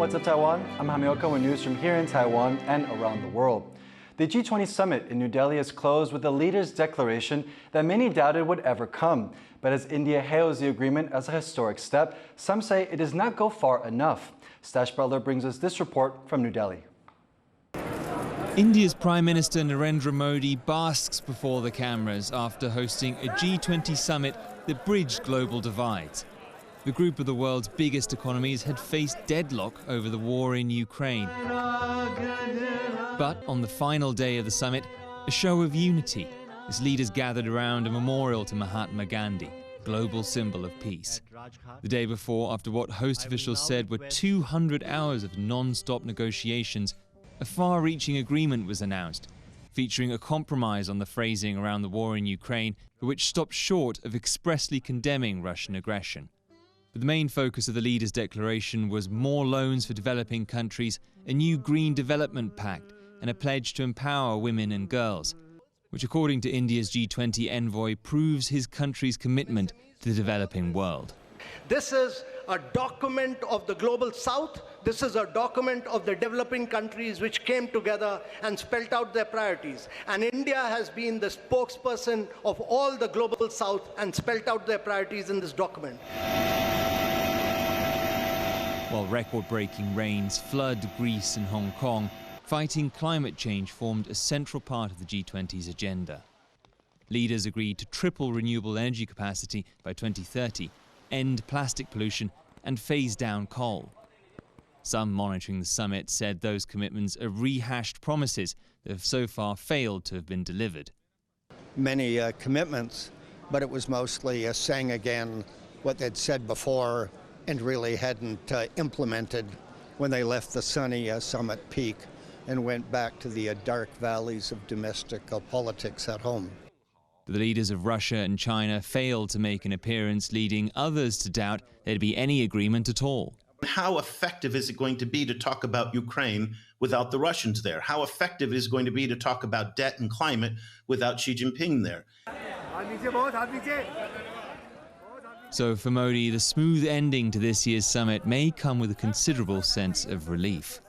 What's up, Taiwan? I'm Jaime Ocon with news from here in Taiwan and around the world. The G20 Summit in New Delhi has closed with a leader's declaration that many doubted would ever come. But as India hails the agreement as a historic step, some say it does not go far enough. Stash Butler brings us this report from New Delhi. India's Prime Minister Narendra Modi basks before the cameras after hosting a G20 summit that bridged global divides. The group of the world's biggest economies had faced deadlock over the war in Ukraine. But on the final day of the summit, a show of unity, as leaders gathered around a memorial to Mahatma Gandhi, global symbol of peace. The day before, after what host officials said were 200 hours of non-stop negotiations, a far-reaching agreement was announced, featuring a compromise on the phrasing around the war in Ukraine, which stopped short of expressly condemning Russian aggression. But the main focus of the leaders' declaration was more loans for developing countries, a new Green Development Pact, and a pledge to empower women and girls, which, according to India's G20 envoy, proves his country's commitment to the developing world. This is a document of the global south. This is a document of the developing countries which came together and spelled out their priorities. And India has been the spokesperson of all the global south and spelled out their priorities in this document. While record-breaking rains flood Greece and Hong Kong, fighting climate change formed a central part of the G20's agenda. Leaders agreed to triple renewable energy capacity by 2030, end plastic pollution, and phase down coal. Some monitoring the summit said those commitments are rehashed promises that have so far failed to have been delivered. Many commitments, but it was mostly saying again what they'd said before and really hadn't implemented when they left the sunny summit peak and went back to the dark valleys of domestic politics at home. The leaders of Russia and China failed to make an appearance, leading others to doubt there'd be any agreement at all. How effective is it going to be to talk about Ukraine without the Russians there? How effective is it going to be to talk about debt and climate without Xi Jinping there? So for Modi, the smooth ending to this year's summit may come with a considerable sense of relief.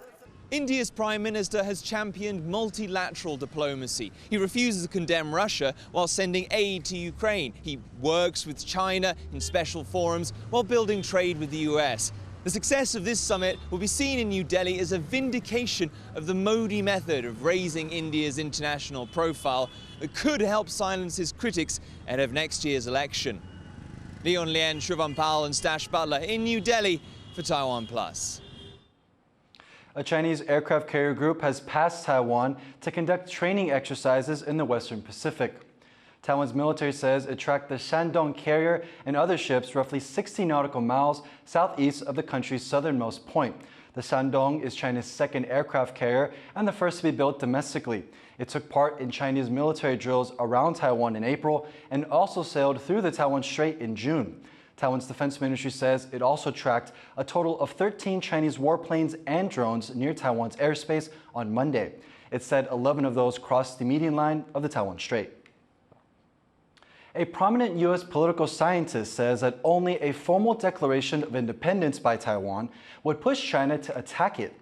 India's Prime Minister has championed multilateral diplomacy. He refuses to condemn Russia while sending aid to Ukraine. He works with China in special forums while building trade with the US. The success of this summit will be seen in New Delhi as a vindication of the Modi method of raising India's international profile that could help silence his critics ahead of next year's election. Leon Lien, Shrivan Powell and Stash Butler in New Delhi for TaiwanPlus. A Chinese aircraft carrier group has passed Taiwan to conduct training exercises in the Western Pacific. Taiwan's military says it tracked the Shandong carrier and other ships roughly 60 nautical miles southeast of the country's southernmost point. The Shandong is China's second aircraft carrier and the first to be built domestically. It took part in Chinese military drills around Taiwan in April and also sailed through the Taiwan Strait in June. Taiwan's defense ministry says it also tracked a total of 13 Chinese warplanes and drones near Taiwan's airspace on Monday. It said 11 of those crossed the median line of the Taiwan Strait. A prominent U.S. political scientist says that only a formal declaration of independence by Taiwan would push China to attack it.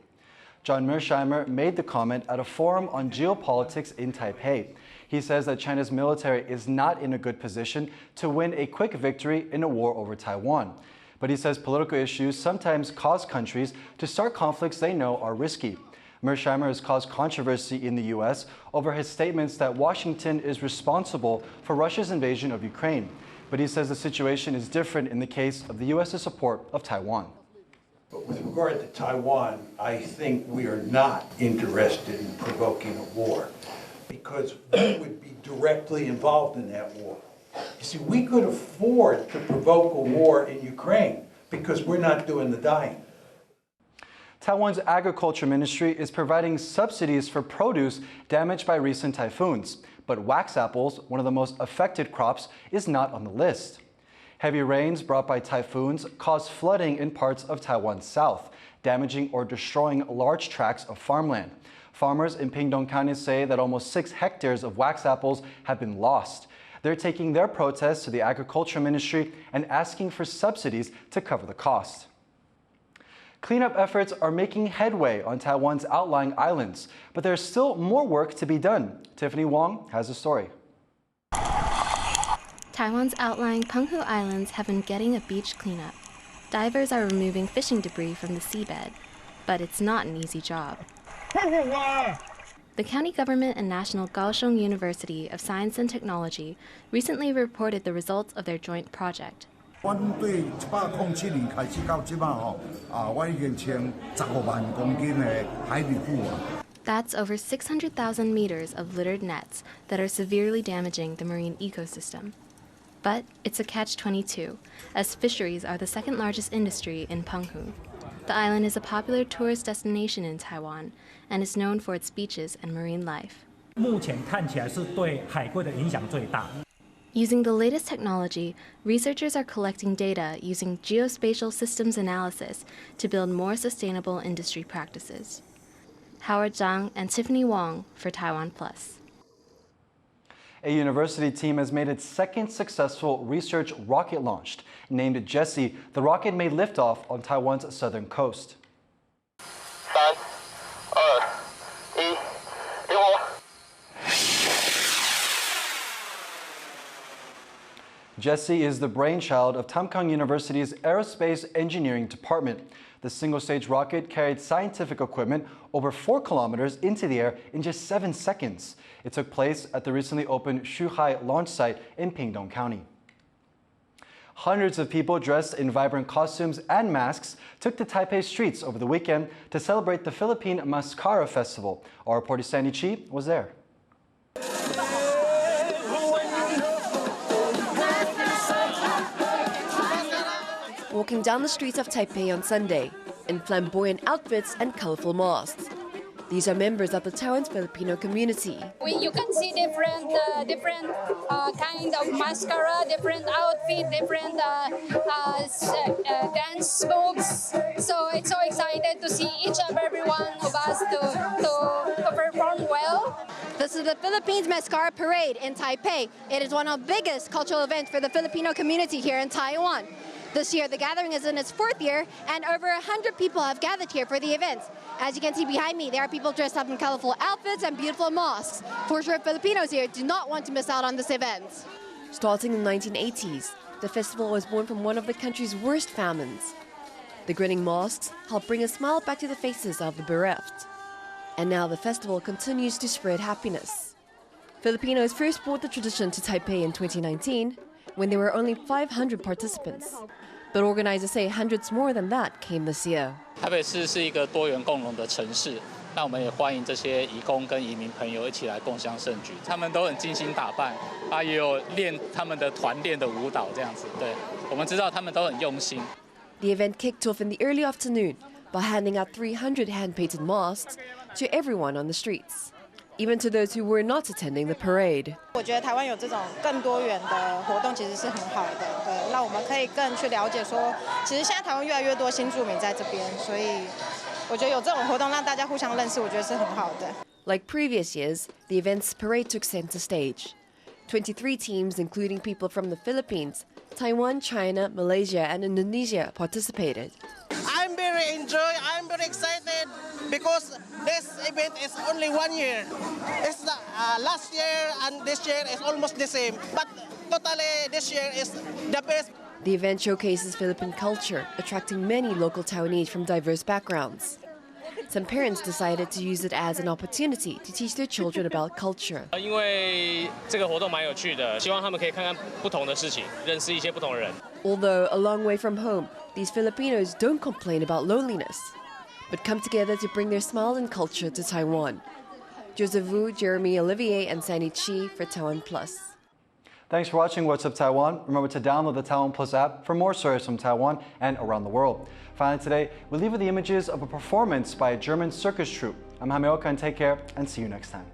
John Mearsheimer made the comment at a forum on geopolitics in Taipei. He says that China's military is not in a good position to win a quick victory in a war over Taiwan. But he says political issues sometimes cause countries to start conflicts they know are risky. Mearsheimer has caused controversy in the U.S. over his statements that Washington is responsible for Russia's invasion of Ukraine. But he says the situation is different in the case of the U.S.'s support of Taiwan. But with regard to Taiwan, I think we are not interested in provoking a war because we would be directly involved in that war. You see, we could afford to provoke a war in Ukraine because we're not doing the dying. Taiwan's agriculture ministry is providing subsidies for produce damaged by recent typhoons. But wax apples, one of the most affected crops, is not on the list. Heavy rains brought by typhoons caused flooding in parts of Taiwan's south, damaging or destroying large tracts of farmland. Farmers in Penghu County say that almost 6 hectares of wax apples have been lost. They're taking their protests to the Agriculture Ministry and asking for subsidies to cover the cost. Cleanup efforts are making headway on Taiwan's outlying islands, but there's still more work to be done. Tiffany Wong has a story. Taiwan's outlying Penghu Islands have been getting a beach cleanup. Divers are removing fishing debris from the seabed, but it's not an easy job. The county government and National Kaohsiung University of Science and Technology recently reported the results of their joint project. That's over 600,000 meters of littered nets that are severely damaging the marine ecosystem. But it's a catch-22, as fisheries are the second largest industry in Penghu. The island is a popular tourist destination in Taiwan and is known for its beaches and marine life. Using the latest technology, researchers are collecting data using geospatial systems analysis to build more sustainable industry practices. Howard Zhang and Tiffany Wong for TaiwanPlus. A university team has made its second successful research rocket launch. Named Jessie, the rocket made liftoff on Taiwan's southern coast. 3、2、1，点火。 Jessie is the brainchild of Tamkang University's Aerospace Engineering Department. The single-stage rocket carried scientific equipment over 4 kilometers into the air in just 7 seconds. It took place at the recently opened Shuhai launch site in Pingdong County. Hundreds of people dressed in vibrant costumes and masks took to Taipei streets over the weekend to celebrate the Philippine Masskara festival. Our reporter Sandy Chi was there. Walking down the streets of Taipei on Sunday in flamboyant outfits and colorful masks. These are members of the Taiwan's Filipino community. You can see different kind of mascara, different outfit, different dance moves. So it's so excited to see each and every one of us to perform well. This is the Philippines Mascara Parade in Taipei. It is one of the biggest cultural events for the Filipino community here in Taiwan. This year, the gathering is in its 4th year, and over 100 people have gathered here for the events. As you can see behind me, there are people dressed up in colorful outfits and beautiful masks. For sure, Filipinos here do not want to miss out on this event. Starting in the 1980s, the festival was born from one of the country's worst famines. The grinning masks helped bring a smile back to the faces of the bereft. And now the festival continues to spread happiness. Filipinos first brought the tradition to Taipei in 2019, when there were only 500 participants. But organizers say hundreds more than that came this year. 台北市是一个多元共融的城市，那我们也欢迎这些移工跟移民朋友一起来共襄盛举。他们都很精心打扮，也有练他们的团练的舞蹈这样子。对，我们知道他们都很用心。The event kicked off in the early afternoon by handing out 300 hand-painted masks to everyone on the streets, even to those who were not attending the parade. 我觉得台湾有这种更多元的活动，其实是很好的，对，让我们可以更去了解说，其实现在台湾越来越多新住民在这边，所以我觉得有这种活动让大家互相认识，我觉得是很好的。Like previous years, the event's parade took center stage. 23 teams, including people from the Philippines, Taiwan, China, Malaysia, and Indonesia, participated. I'm very excited because this event is only 1 year. It's the, last year and this year is almost the same, but totally this year is the best. The event showcases Philippine culture, attracting many local Taiwanese from diverse backgrounds. Some parents decided to use it as an opportunity to teach their children about culture. 因为这个活动蛮有趣的，希望他们可以看看不同的事情，认识一些不同的人。 Although a long way from home, these Filipinos don't complain about loneliness, but come together to bring their smile and culture to Taiwan. Joseph Wu, Jeremy Olivier, and Sandy Chi for TaiwanPlus. Thanks for watching What's Up Taiwan. Remember to download the TaiwanPlus app for more stories from Taiwan and around the world. Finally today, we leave with the images of a performance by a German circus troupe. I'm Jaime Ocon, take care and see you next time.